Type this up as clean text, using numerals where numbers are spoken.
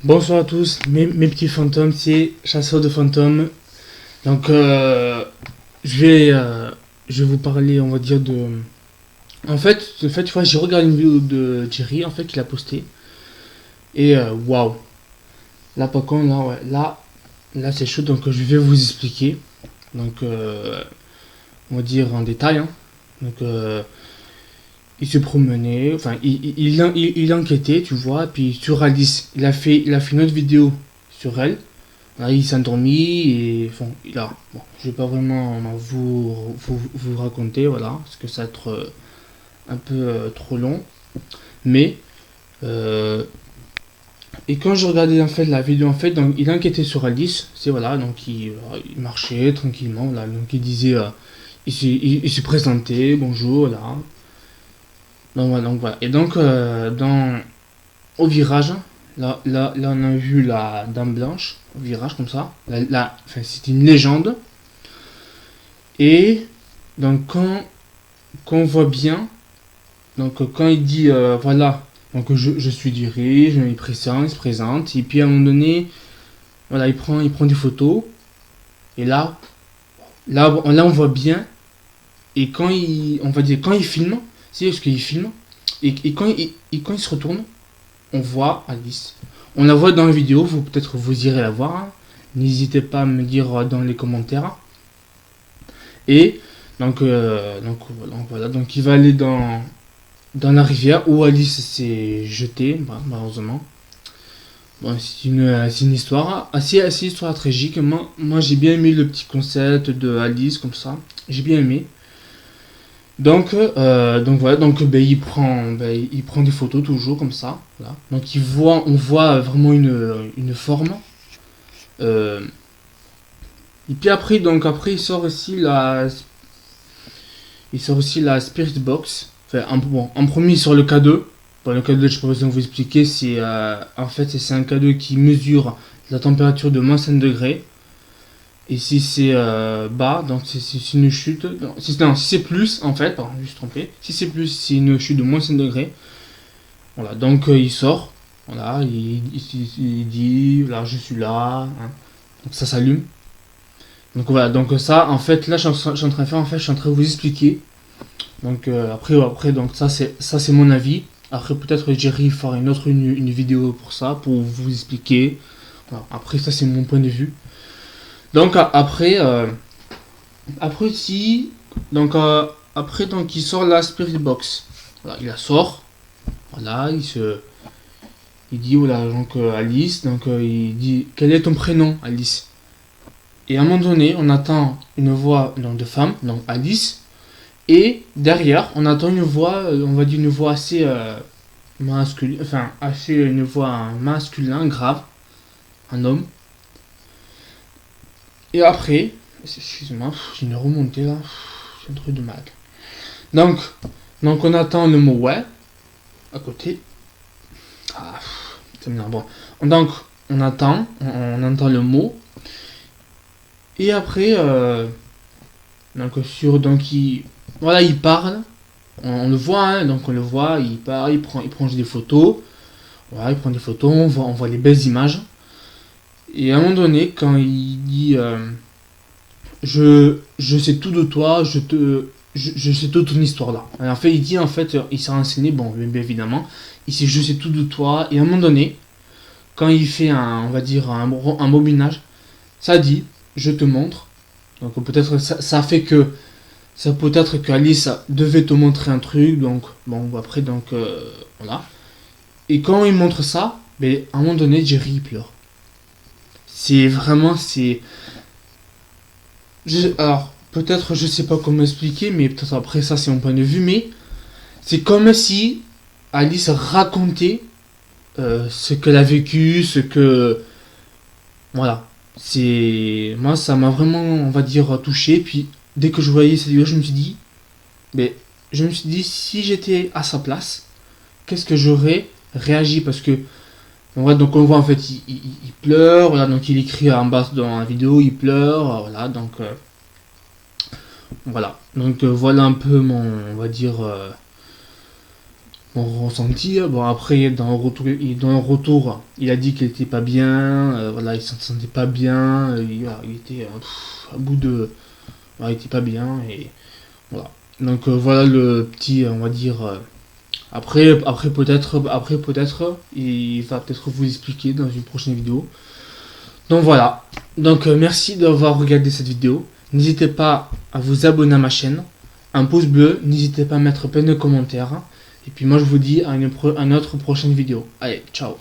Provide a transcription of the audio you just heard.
Bonsoir à tous, mes petits fantômes, c'est Chasseur de fantômes. Donc, je vais vous parler, on va dire, de. En fait, tu vois, j'ai regardé une vidéo de Jerry, en fait, qu'il a posté. Et waouh! Là, par contre, là, ouais, là c'est chaud, donc je vais vous expliquer. Donc, on va dire en détail, hein. Donc, il se promenait, enfin, il enquêtait, tu vois, puis sur Alice, il a fait une autre vidéo sur elle. Là, il s'est endormi et bon, bon, je vais pas vraiment vous raconter, voilà, parce que ça va être un peu trop long. Mais euh, et quand je regardais en fait la vidéo en fait, donc il enquêtait sur Alice, c'est voilà, donc il marchait tranquillement, là, donc il disait, il se présentait, bonjour, là. Donc voilà. Et donc dans au virage, là on a vu la Dame Blanche au virage comme ça. Enfin, c'est une légende. Et donc quand on voit bien, donc quand il dit voilà, donc je suis dirige, il se présente, et puis à un moment donné, voilà, il prend des photos, et là on voit bien, et on va dire quand il filme, c'est ce qu'il filme, et quand il se retourne, on voit Alice. On la voit dans la vidéo, peut-être vous irez la voir, hein. N'hésitez pas à me dire dans les commentaires. Et donc voilà, donc il va aller dans la rivière où Alice s'est jetée, bah, malheureusement. Bon, c'est une histoire assez histoire tragique. Moi j'ai bien aimé le petit concept de Alice comme ça. J'ai bien aimé. Donc voilà, donc ben, il prend des photos toujours comme ça. Voilà. Donc on voit vraiment une forme. Euh, et puis après il sort aussi la Spirit Box. Enfin, bon, en premier il sort le K2. Bon, le K2 je peux vous expliquer, en fait c'est un K2 qui mesure la température de -5 degrés. Et si c'est bas, donc c'est une chute. Non, si c'est plus, en fait, pardon, je me suis trompé. Si c'est plus, c'est une chute de -5 degrés. Voilà, donc il sort. Voilà, il dit, là, je suis là. Hein. Donc ça s'allume. Donc voilà, donc ça, en fait, là, je suis en train de faire, en fait, je suis en train de vous expliquer. Donc après, donc ça c'est mon avis. Après, peut-être Jerry fera une vidéo pour ça, pour vous expliquer. Voilà. Après, ça c'est mon point de vue. Donc après aussi, après donc il sort la Spirit Box. Voilà, il la sort. Voilà, il dit voilà donc Alice, donc il dit quel est ton prénom Alice. Et à un moment donné, on attend une voix donc, de femme, donc Alice, et derrière, on attend une voix, on va dire une voix assez masculine, enfin assez une voix masculin grave, un homme. Et après, excuse-moi, j'ai une remontée là, j'ai un truc de mal. Donc, donc on attend le mot ouais à côté. Ah, c'est bien bon. Donc on entend le mot. Et après, voilà, il parle. On le voit, hein, donc on le voit, il parle, il prend des photos. Voilà, il prend des photos, on voit les belles images. Et à un moment donné, quand il dit je sais tout de toi, je sais toute ton histoire là. Et en fait, il dit, en fait, il s'est renseigné, bon, bien évidemment, il sait, je sais tout de toi, et à un moment donné, quand il fait on va dire, un bobinage, ça dit, je te montre. Donc peut-être, ça peut-être que Alice devait te montrer un truc, donc, bon, après, donc, voilà. Et quand il montre ça, ben, à un moment donné, Jerry, il pleure. C'est vraiment, alors, peut-être, je sais pas comment expliquer, mais peut-être après ça, c'est mon point de vue, mais c'est comme si Alice racontait ce qu'elle a vécu, ce que. Voilà. Moi, ça m'a vraiment, on va dire, touché. Puis, dès que je voyais cette vidéo, je me suis dit, si j'étais à sa place, qu'est-ce que j'aurais réagi. Parce que, donc on voit en fait, il pleure, voilà, donc il écrit en bas dans la vidéo, il pleure, voilà, donc. Voilà, donc voilà un peu on va dire, mon ressenti. Bon, après, dans le retour, il a dit qu'il était pas bien, voilà, il s'en sentait pas bien, il était à bout de. Voilà, il était pas bien, et voilà. Donc voilà le petit, on va dire. Après peut-être, il va peut-être vous expliquer dans une prochaine vidéo. Donc voilà. Donc merci d'avoir regardé cette vidéo. N'hésitez pas à vous abonner à ma chaîne. Un pouce bleu. N'hésitez pas à mettre plein de commentaires. Et puis moi je vous dis à une autre prochaine vidéo. Allez, ciao.